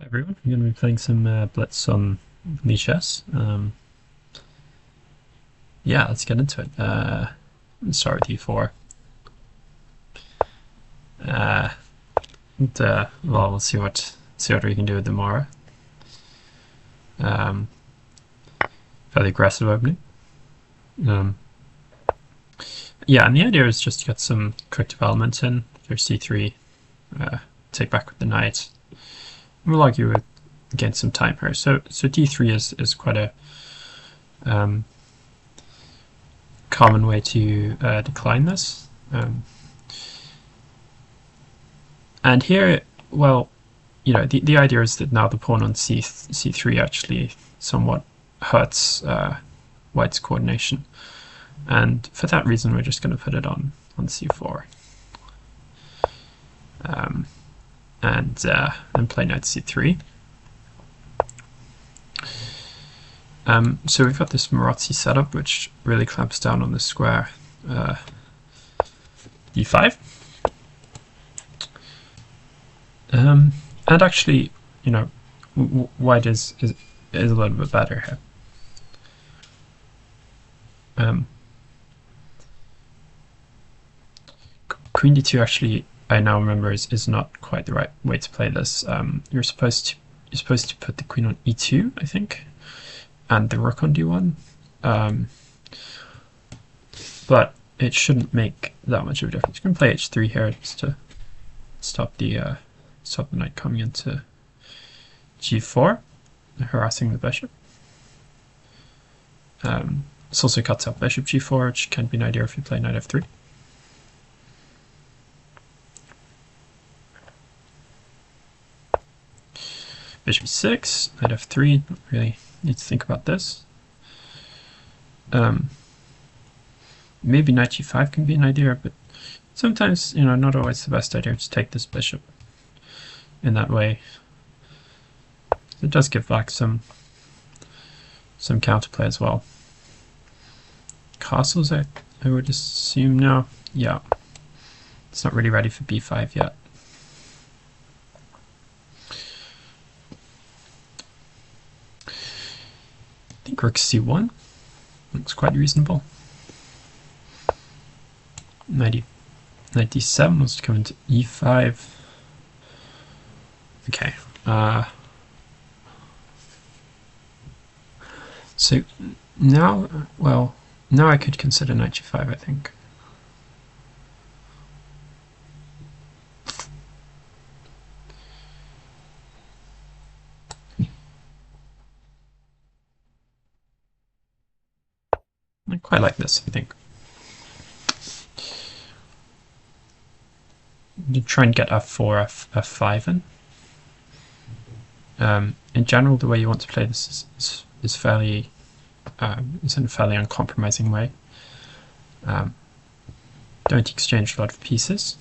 Everyone, we're going to be playing some blitz on chess. Yeah, let's get into it. Let's start with e4. Well, we'll see what we can do with the Morra. Fairly aggressive opening. Yeah, and the idea is just to get some quick development in. There's c3, take back with the knight. We'll argue with gain some time here. So d3 is quite a common way to decline this. And here, well, the idea is that now the pawn on c3 actually somewhat hurts white's coordination. And for that reason, we're just going to put it on c4. And play knight c3. So we've got this Marazzi setup, which really clamps down on the square d5. And actually, white is a little bit better here. Queen d2 actually, I now remember, is not quite the right way to play this. You're supposed to put the queen on e2, I think, and the rook on d1. But it shouldn't make that much of a difference. You can play h3 here just to stop the knight coming into g4, harassing the bishop. This also cuts out bishop g4, which can be an idea if you play knight f3. Bishop e6, knight f3, don't really need to think about this. Maybe knight g5 can be an idea, but sometimes, not always the best idea to take this bishop in that way. It does give back some counterplay as well. Castles, I would assume now. Yeah, it's not really ready for b5 yet. I think rook c1 looks quite reasonable. Knight d7 wants to come into e5. Okay. So now, well, now I could consider knight g5, I think. I quite like this, I think. You try and get f4, f5 in. In general, the way you want to play this is fairly, is in a fairly uncompromising way. Don't exchange a lot of pieces.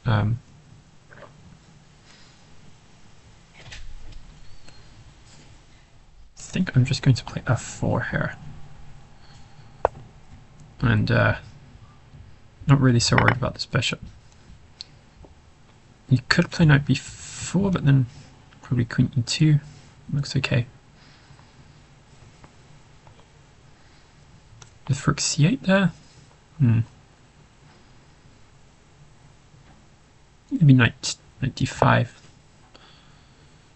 I think I'm just going to play f4 here. And not really so worried about this bishop. You could play knight b4, but then probably queen e2 looks okay. With rook c8 there? Maybe knight d5.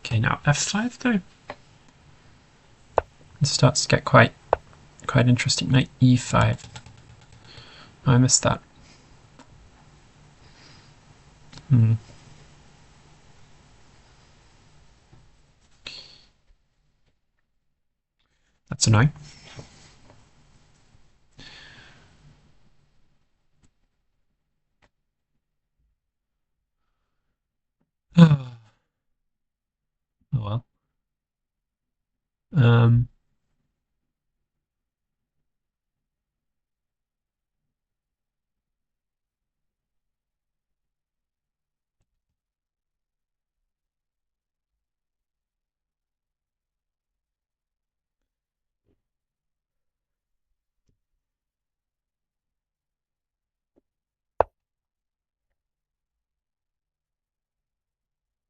Okay, now f5 though. It starts to get quite interesting. Knight e5. Oh, I missed that. That's annoying. Oh well.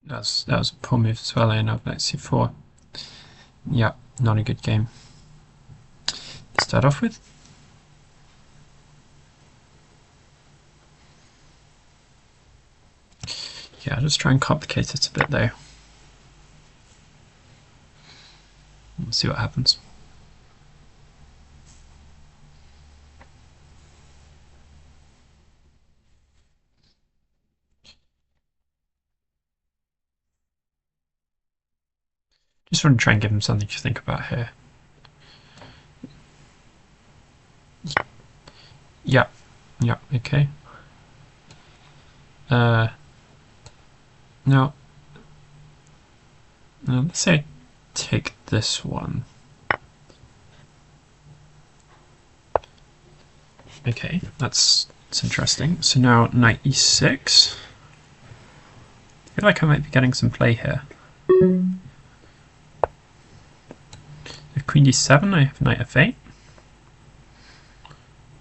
That was a poor move as well. I end up knight c4. Yeah, not a good game to start off with. Yeah, I'll just try and complicate it a bit though. We'll see what happens. Just want to try and give him something to think about here. Yeah, yeah, okay. Now, let's say I take this one. Okay, that's interesting. So now knight e6. I feel like I might be getting some play here. If queen d7, I have knight f8.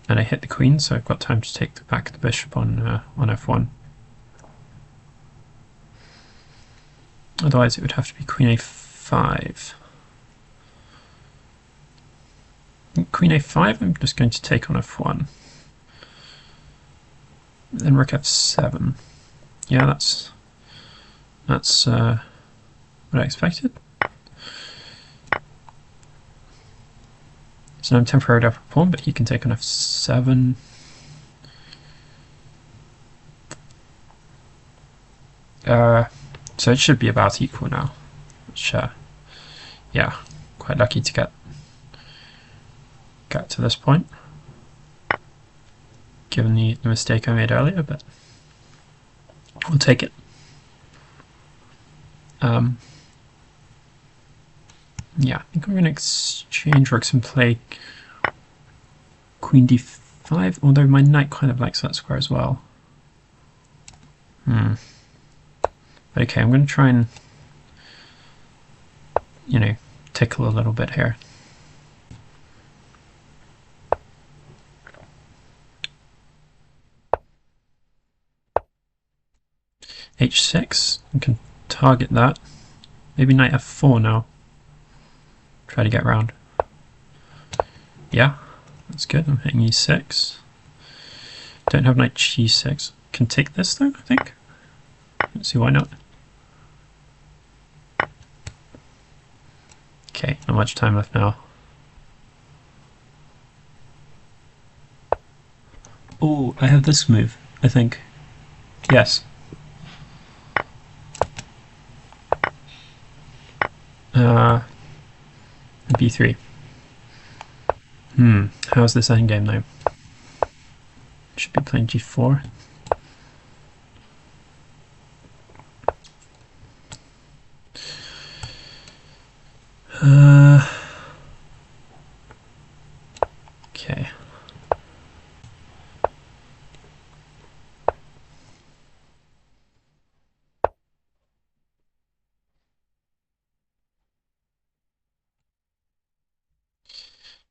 And I hit the queen, so I've got time to take back the bishop on f1. Otherwise it would have to be queen a5. Queen a5, I'm just going to take on f1. Then rook f7. Yeah, that's what I expected. So now I'm temporarily up a pawn, but he can take on f7. So it should be about equal now, which, yeah, quite lucky to get to this point, given the mistake I made earlier, but we'll take it. Yeah, I think I'm going to exchange rooks and play queen d5, although my knight kind of likes that square as well. Okay, I'm going to try and, tickle a little bit here. h6, I can target that. Maybe knight f4 now. Try to get round. Yeah, that's good. I'm hitting e6. Don't have knight g6. Can take this though, I think. Let's see, why not? Okay, not much time left now. Oh, I have this move, I think. Yes. b3. How's this endgame though? Should be playing g4. Okay.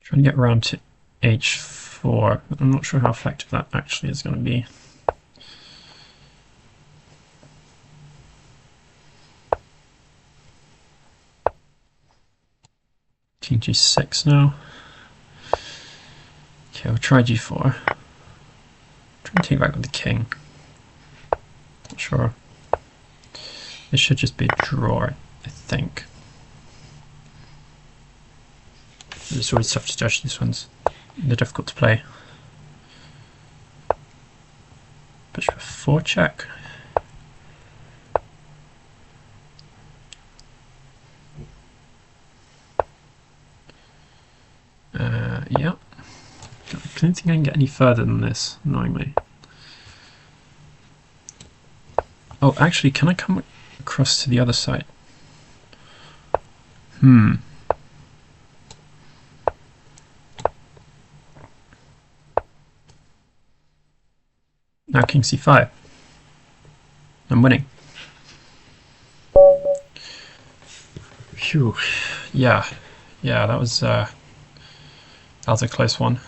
Trying to get around to h4. I'm not sure how effective that actually is going to be. King g6 now. Okay, we'll try g4. Try and take back with the king. Not sure. This should just be a draw, I think. It's always tough to judge these ones. They're difficult to play. Bishop f4 check. Yeah. I don't think I can get any further than this, annoyingly. Oh, actually, can I come across to the other side? Now king c5. I'm winning. Phew. Yeah, that was a close one.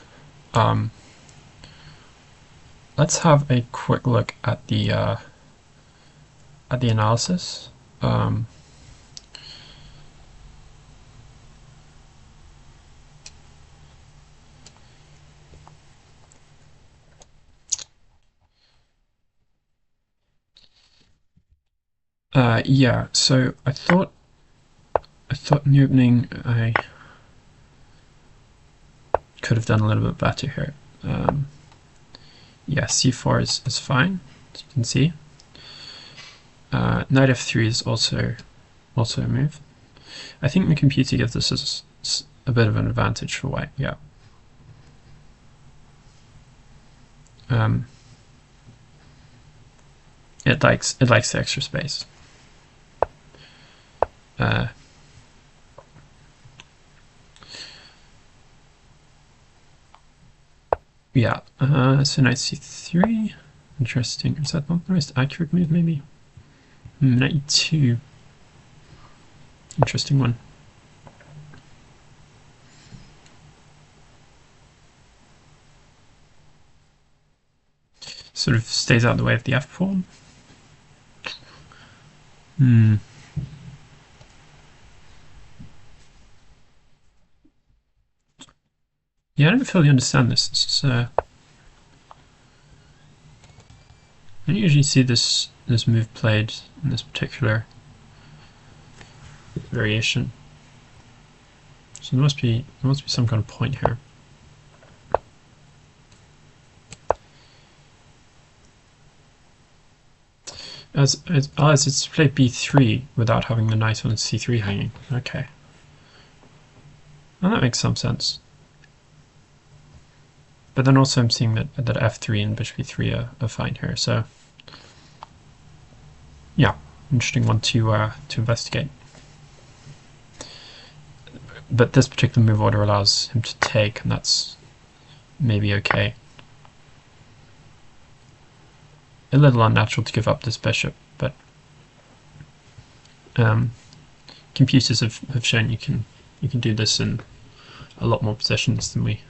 Let's have a quick look at the analysis. Yeah, so I thought in the opening I could have done a little bit better here. Yeah, c4 is fine, as you can see. Knight f3 is also a move. I think the computer gives this as a bit of an advantage for white. Yeah. It likes the extra space. Yeah. So knight c3. Interesting. Is that not the most accurate move? Maybe. Knight e2. Interesting one. Sort of stays out of the way of the f pawn. Yeah, I don't fully understand this. This is, I don't usually see this move played in this particular variation. So there must be some kind of point here. As it's played b3 without having the knight on c3 hanging. Okay. Well, that makes some sense. But then also I'm seeing that f3 and bishop e3 are fine here. So yeah, interesting one to investigate. But this particular move order allows him to take, and that's maybe okay. A little unnatural to give up this bishop, but computers have shown you can do this in a lot more positions than we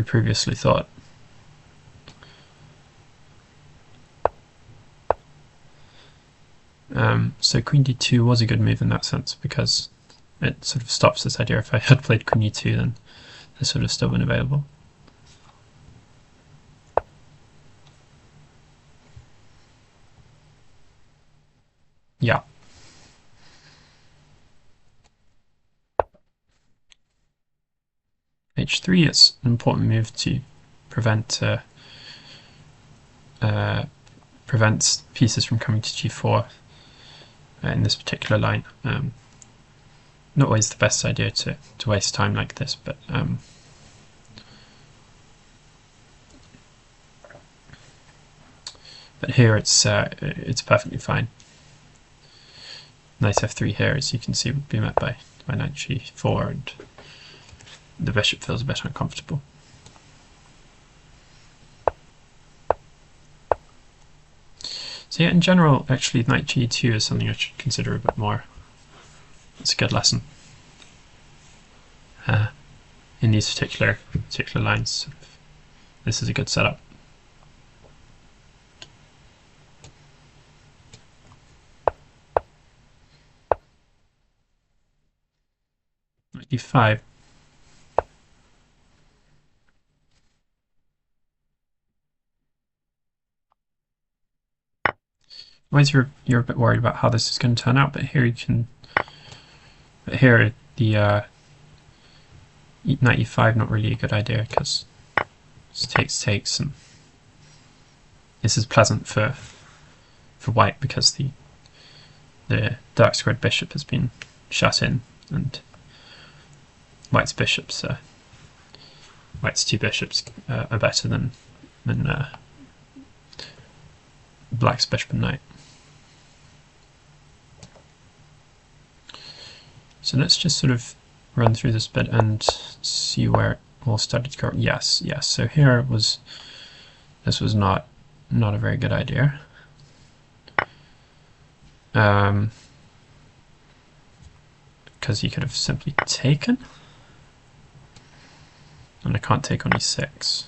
previously thought. So queen d2 was a good move in that sense, because it sort of stops this idea. If I had played queen e2, then this would have still been available. Yeah. h3 is an important move to prevent prevents pieces from coming to g4 in this particular line. Not always the best idea to waste time like this, but here it's perfectly fine. Knight f3 here, as you can see, would be met by knight g4, and the bishop feels a bit uncomfortable. So yeah, in general, actually, knight g2 is something I should consider a bit more. It's a good lesson in these particular lines. This is a good setup. Knight d5. Otherwise, you're a bit worried about how this is going to turn out, but here you can. But here the knight e5 not really a good idea, because it takes, and this is pleasant for white because the dark squared bishop has been shut in, and white's bishops white's two bishops are better than black's bishop and knight. So let's just sort of run through this bit and see where it all started to go. Yes. So here this was not a very good idea. Because he could have simply taken, and I can't take on e6. So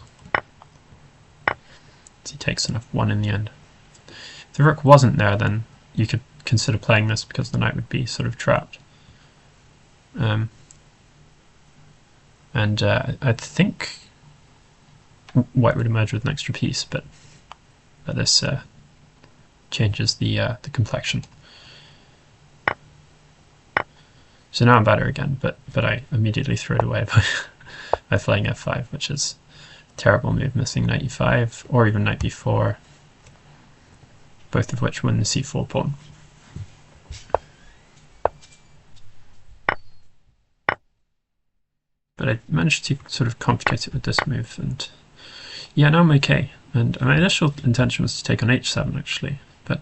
he takes on f1 in the end. If the rook wasn't there, then you could consider playing this because the knight would be sort of trapped. And I think white would emerge with an extra piece, but this changes the complexion. So now I'm better again, but I immediately threw it away by playing f5, which is a terrible move, missing knight e5 or even knight b4, both of which win the c4 pawn. But I managed to sort of complicate it with this move, and yeah, now I'm okay. And my initial intention was to take on h7 actually, but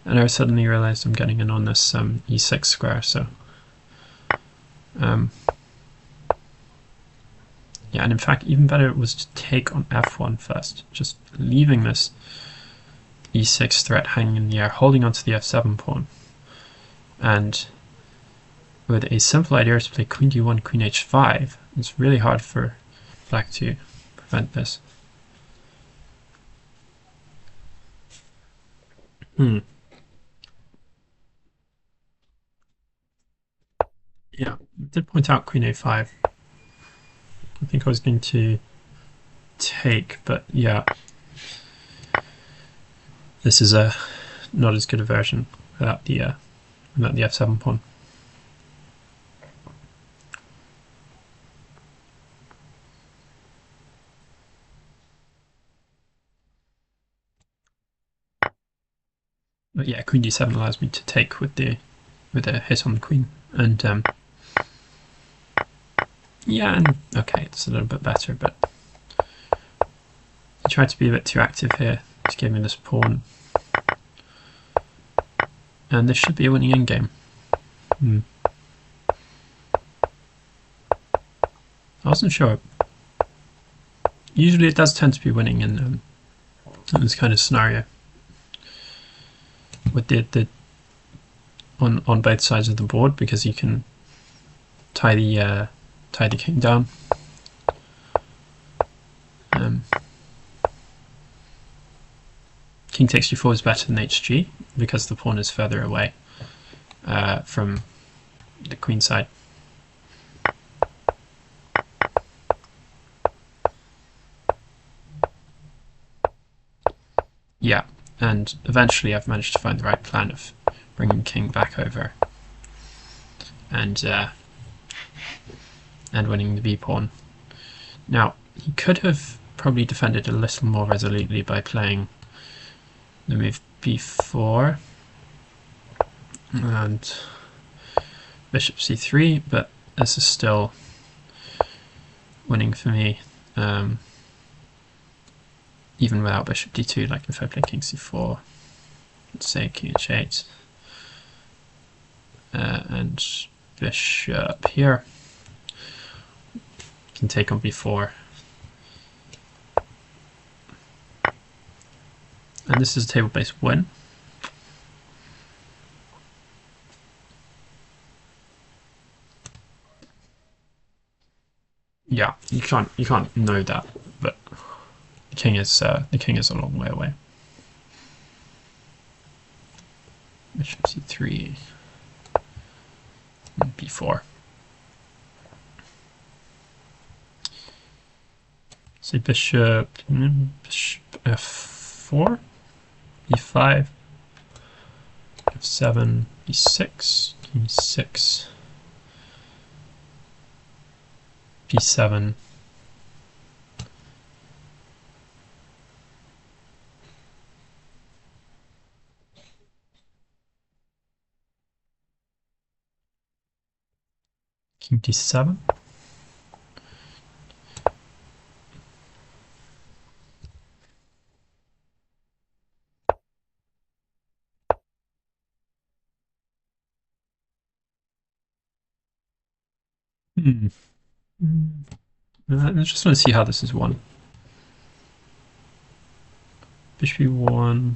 and I suddenly realized I'm getting in on this e6 square, so yeah, and in fact even better was to take on f1 first, just leaving this e6 threat hanging in the air, holding onto the f7 pawn, and with a simple idea to play queen d1, queen h5, it's really hard for black to prevent this. Yeah, I did point out queen a5. I think I was going to take, but yeah, this is not as good a version without the f7 pawn. But yeah, queen d7 allows me to take with a hit on the queen, and yeah, and okay, it's a little bit better, but I tried to be a bit too active here to give me this pawn, and this should be a winning endgame. I wasn't sure. Usually it does tend to be winning in this kind of scenario, with the on both sides of the board, because you can tie the king down. King takes g4 is better than hg because the pawn is further away from the queen side. Yeah, and eventually I've managed to find the right plan of bringing king back over and winning the b pawn. Now, he could have probably defended a little more resolutely by playing the move b4 and bishop c3, but this is still winning for me, even without bishop d2. Like if I play king c4, let's say king h8, and bishop here, can take on b4. And this is a table-based win. Yeah, you can't know that, but the king is a long way away. Bishop c3, and b4. Say bishop f4, b5, f7, b6, king 6, b7, king d7, I just want to see how this is won. Bishop e1.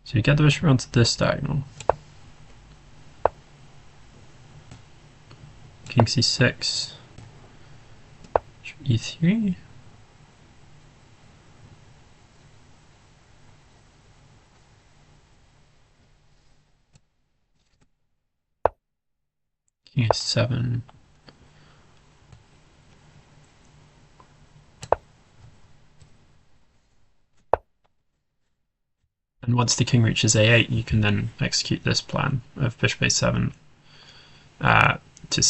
So you get the bishop onto this diagonal. King c6. Bishop e3. King a7. And once the king reaches a8, you can then execute this plan of bishop a7 to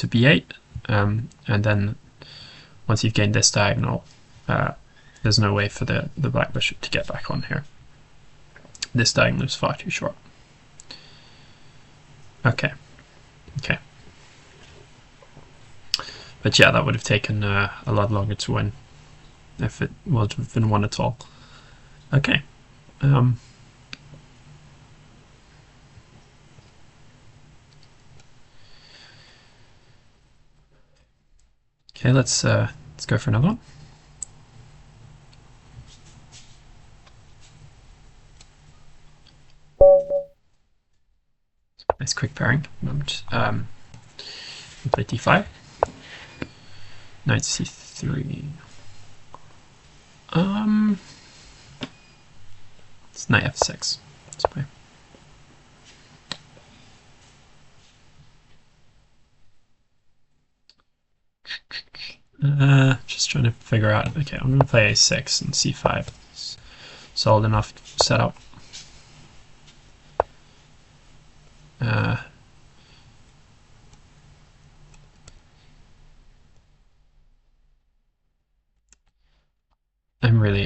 b8, and then once you've gained this diagonal, there's no way for the black bishop to get back on here. This diagonal is far too short. Okay. But yeah, that would have taken a lot longer to win if it would have been won at all. Okay. Okay, let's go for another one. Nice quick pairing. Moment. Play d5. Knight c3. It's knight f6. Let's play. Just trying to figure out. Okay, I'm going to play a6 and c5. Solid enough setup.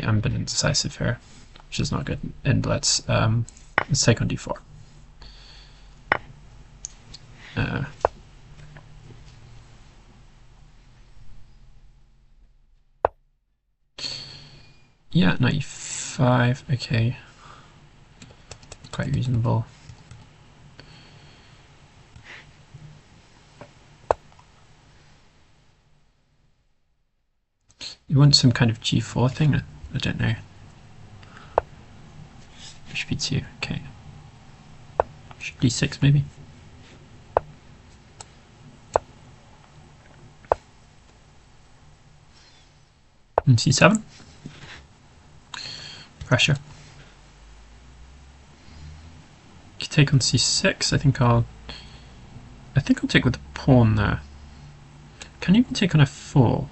I'm a bit indecisive here, which is not good in blitz. Let's take on d4. Yeah, knight e5, okay. Quite reasonable. You want some kind of g4 thing? I don't know. Bishop e2, okay. Bishop d6 maybe? And c7? Pressure. You take on c6, I think I'll take with the pawn there. Can you even take on f4?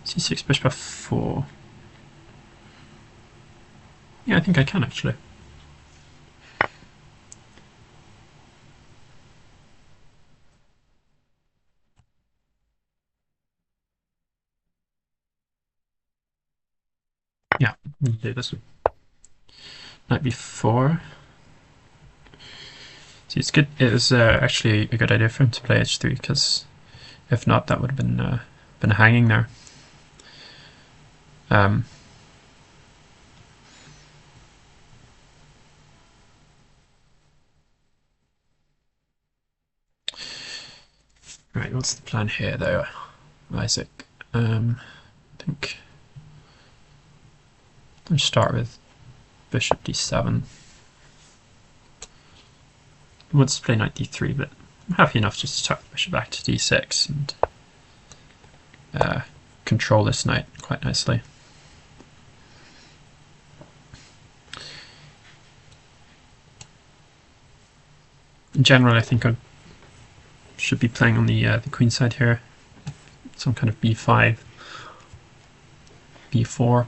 c6, bishop f4. Yeah, I think I can actually. Yeah, we'll do this. Knight b4. See, it's good. It was actually a good idea for him to play h3, because if not, that would have been hanging there. Right, what's the plan here, though, Isaac? I think let's start with bishop d7. He wants to play knight d3, but I'm happy enough just to tuck the bishop back to d6 and control this knight quite nicely. In general, I think I should be playing on the queen side here. Some kind of b5, b4.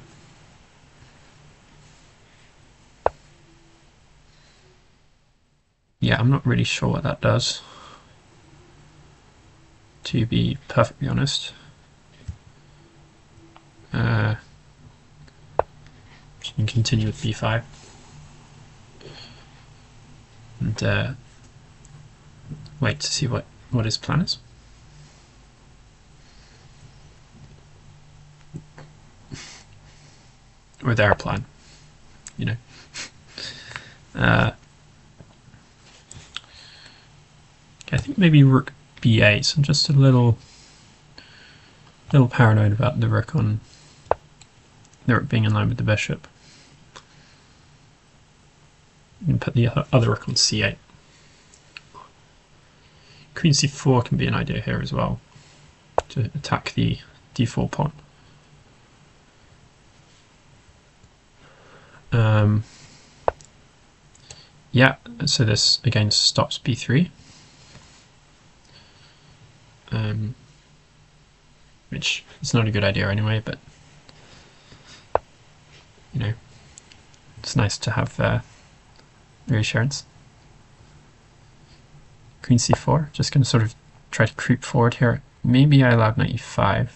Yeah, I'm not really sure what that does, to be perfectly honest. You can continue with b5 and wait to see what his plan is. Or their plan, you know. I think maybe rook b8, so I'm just a little paranoid about the rook being in line with the bishop. You can put the other rook on c8. Queen c4 can be an idea here as well, to attack the d4 pawn. Yeah, so this again stops b3, which is not a good idea anyway, but you know, it's nice to have reassurance. Queen c4, just going to sort of try to creep forward here. Maybe I allowed knight e5.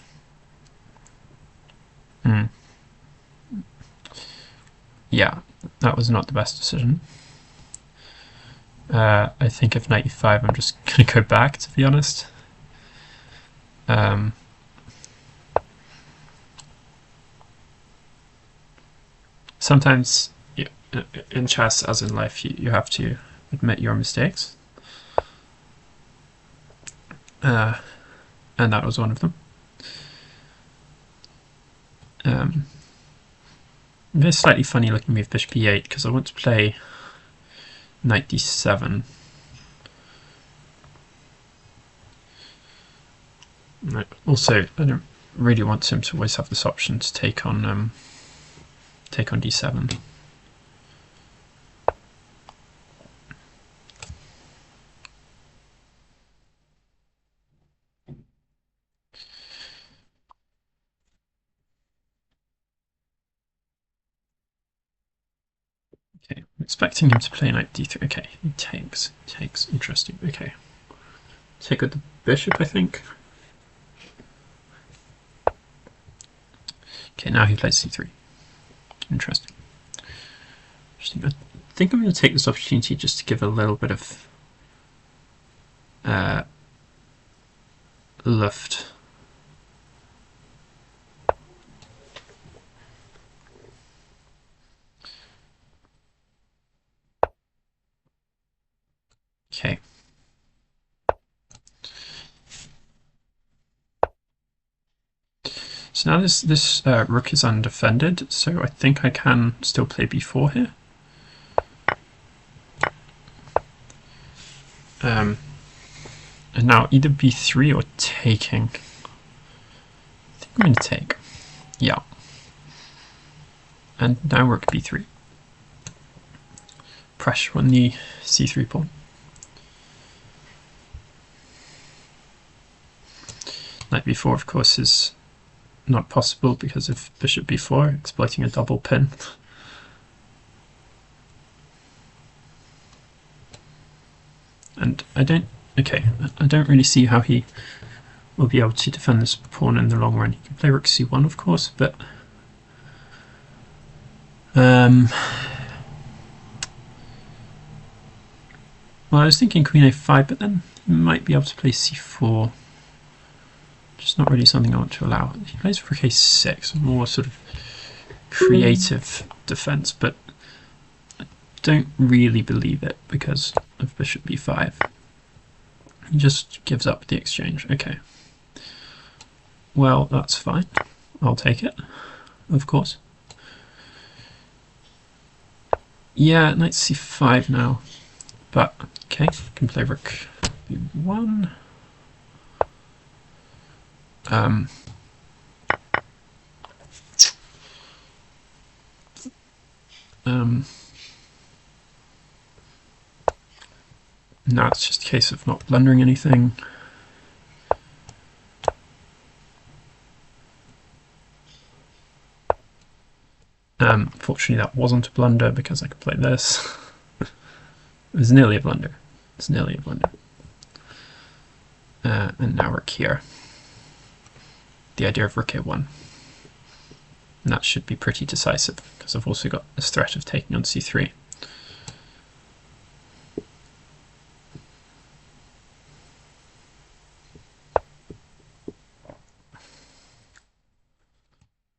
Yeah, that was not the best decision. I think if knight e5, I'm just going to go back, to be honest. Sometimes in chess, as in life, you have to admit your mistakes. And that was one of them. Very slightly funny looking move bishop e8 because I want to play knight d7. Also, I don't really want him to always have this option to take on d7. Okay, I'm expecting him to play knight d3. Okay, he takes. Interesting. Okay. Take with the bishop, I think. Okay, now he plays c3. Interesting. I think I'm going to take this opportunity just to give a little bit of lift. Okay. So now this rook is undefended, so I think I can still play b4 here. And now either b3 or taking. I think I'm going to take. Yeah. And now rook b3. Pressure on the c3 pawn. Knight b4, of course, is not possible because of bishop b4, exploiting a double pin. And I don't really see how he will be able to defend this pawn in the long run. He can play rook c1, of course, but well, I was thinking queen a5, but then he might be able to play c4. Just not really something I want to allow. He plays rook a6, more sort of creative defense, but I don't really believe it because of bishop b5. He just gives up the exchange. Okay. Well, that's fine. I'll take it, of course. Yeah, knight c5 now. But, okay, can play rook b1. Now it's just a case of not blundering anything. Fortunately that wasn't a blunder because I could play this. It was nearly a blunder. It's nearly a blunder. And now rook here. The idea of rook a1. And that should be pretty decisive because I've also got this threat of taking on c3.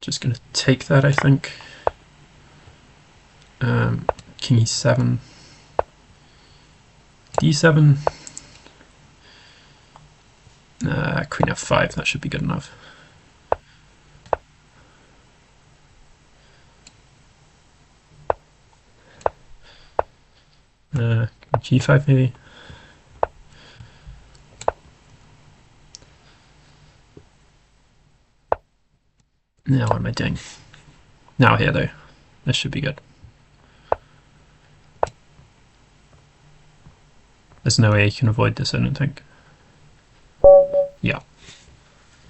Just going to take that, I think. King e7, d7, queen f5, that should be good enough. g5 maybe. Now what am I doing? Now here though, this should be good. There's no way you can avoid this, I don't think. Yeah.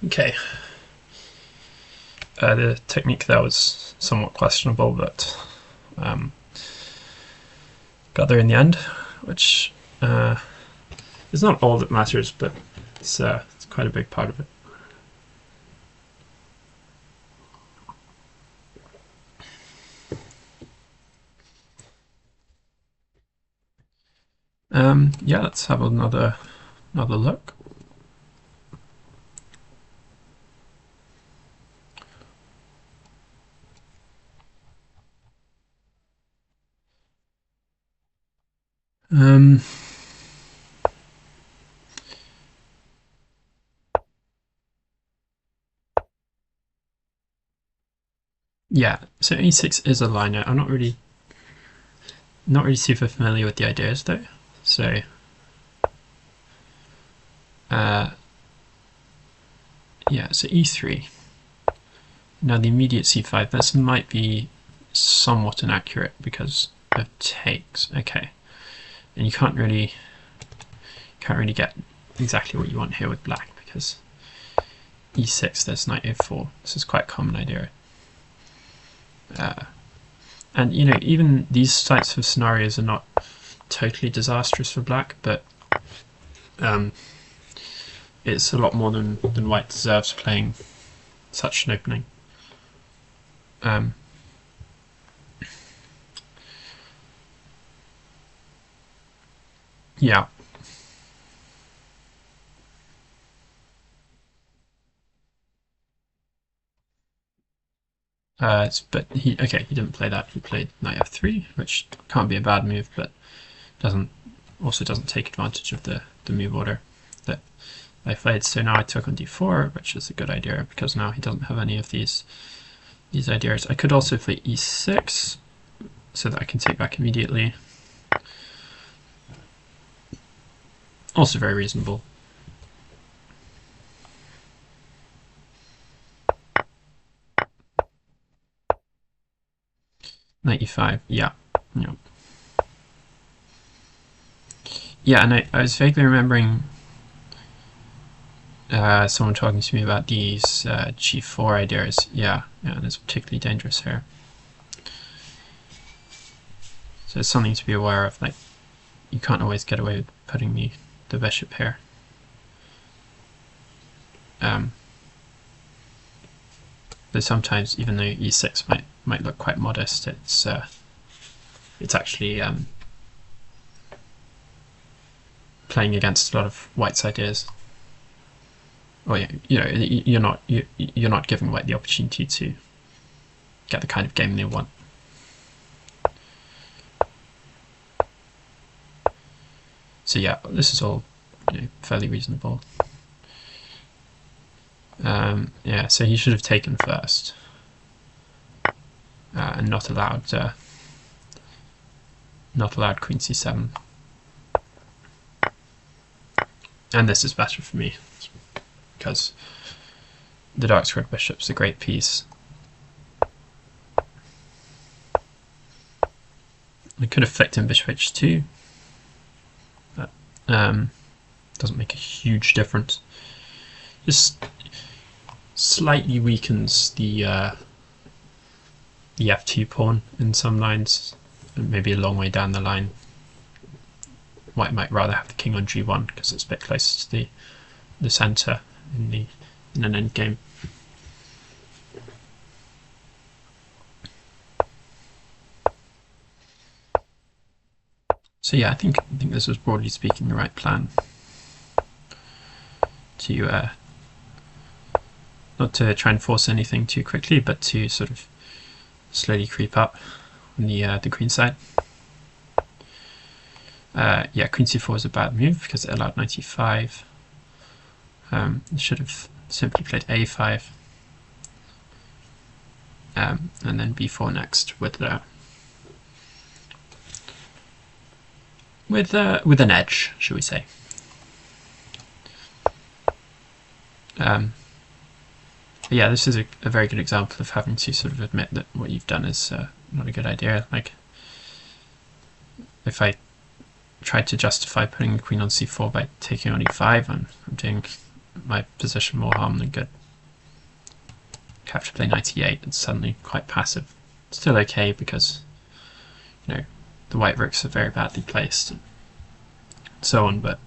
Okay. The technique there was somewhat questionable, but got there in the end, which is not all that matters, but it's quite a big part of it. Yeah, let's have another look. Yeah, so e6 is a liner. I'm not really super familiar with the ideas though. So yeah, so e3. Now the immediate c5. This might be somewhat inaccurate because of takes. Okay, and you can't really get exactly what you want here with black because e6. There's knight a4. This is quite a common idea. And you know, even these types of scenarios are not totally disastrous for black, but it's a lot more than white deserves playing such an opening. Yeah. But he didn't play that. He played knight f3, which can't be a bad move, but doesn't take advantage of the move order that I played. So now I took on d4, which is a good idea because now he doesn't have any of these ideas. I could also play e6 so that I can take back immediately. Also very reasonable. Knight e5, yeah. Yeah, and I was vaguely remembering someone talking to me about these g4 ideas. Yeah, and it's particularly dangerous here. So it's something to be aware of. Like, you can't always get away with putting the bishop here. But sometimes, even though e6 might look quite modest, it's actually playing against a lot of white's ideas. Or you're not giving white the opportunity to get the kind of game they want. So yeah, this is all fairly reasonable. Yeah, so he should have taken first and not allowed queen c7. And this is better for me because the dark squared bishop's a great piece. I could have flicked in bishop h2, but doesn't make a huge difference. Just slightly weakens the f2 pawn in some lines, and maybe a long way down the line. White might rather have the king on g1 because it's a bit closer to the center in an endgame. So yeah, I think this was broadly speaking the right plan. To not to try and force anything too quickly, but to sort of slowly creep up on the queen side. Yeah, queen c4 is a bad move because it allowed knight e5. Should have simply played a5, and then b4 next with an edge, shall we say? Yeah, this is a very good example of having to sort of admit that what you've done is not a good idea. Like, if I tried to justify putting the queen on c4 by taking on e5, and I'm doing my position more harm than good. Have to play knight e8, it's suddenly quite passive. Still okay because, you know, the white rooks are very badly placed and so on, but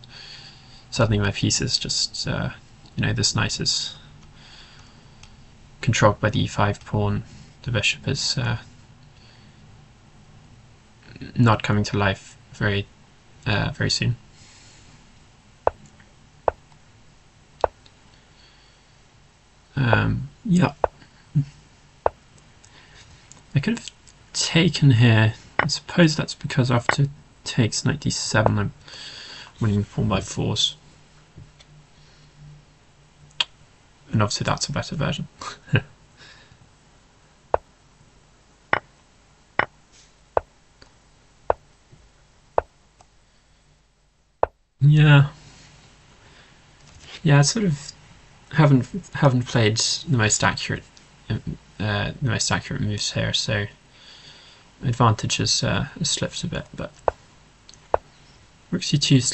suddenly my piece is just, you know, this knight is controlled by the e5 pawn. The bishop is not coming to life very soon. Yeah. I could have taken here. I suppose that's because after takes knight d7 I'm winning the pawn by force. And obviously that's a better version. Yeah, I sort of haven't played the most accurate moves here, so my advantage has slipped a bit. But rook c2 is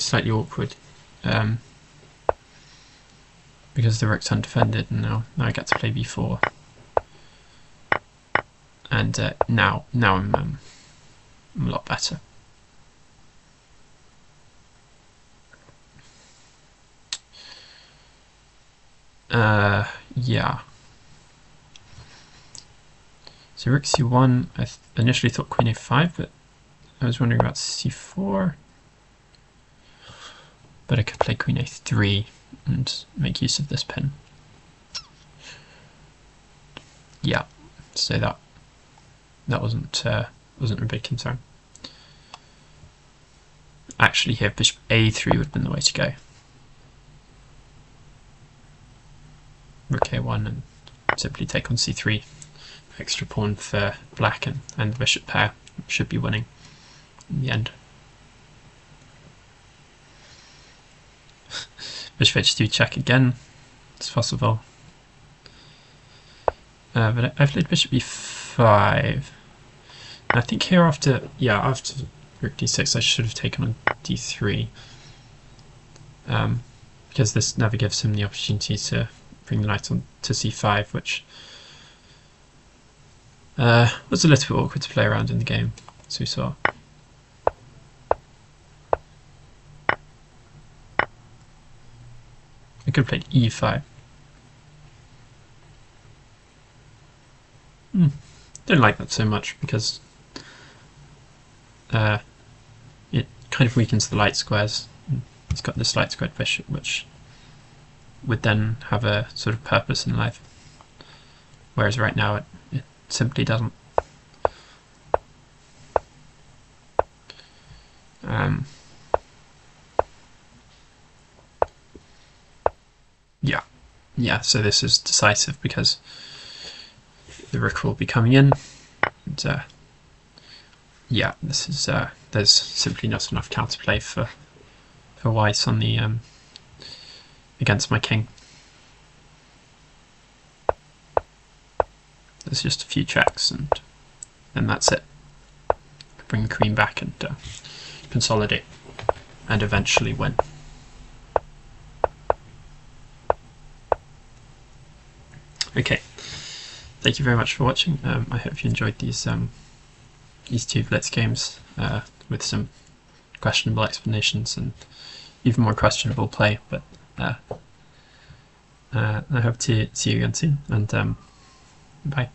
slightly awkward because the rook's undefended, and now I get to play b4, and now I'm a lot better. Yeah. So rook c1, I initially thought queen a5, but I was wondering about c4. But I could play queen a3 and make use of this pin. Yeah, so that wasn't a big concern. Actually here bishop a3 would have been the way to go. Rook a1 and simply take on c3. Extra pawn for black, and the bishop pair should be winning in the end. Bishop h2 check again, it's possible. But I played bishop e5. I think here after rook d6 I should have taken on d3. Because this never gives him the opportunity to bring the knight on to c5, which was a little bit awkward to play around in the game, as we saw. I could have played e5. Don't like that so much because it kind of weakens the light squares. It's got this light squared bishop, which would then have a sort of purpose in life, whereas right now it simply doesn't. Yeah, so this is decisive because the rook will be coming in, and yeah, this is there's simply not enough counterplay for white on the against my king. There's just a few checks, and then that's it. Bring the queen back and consolidate, and eventually win. Okay, thank you very much for watching. I hope you enjoyed these two blitz games with some questionable explanations and even more questionable play, but I hope to see you again soon, and bye.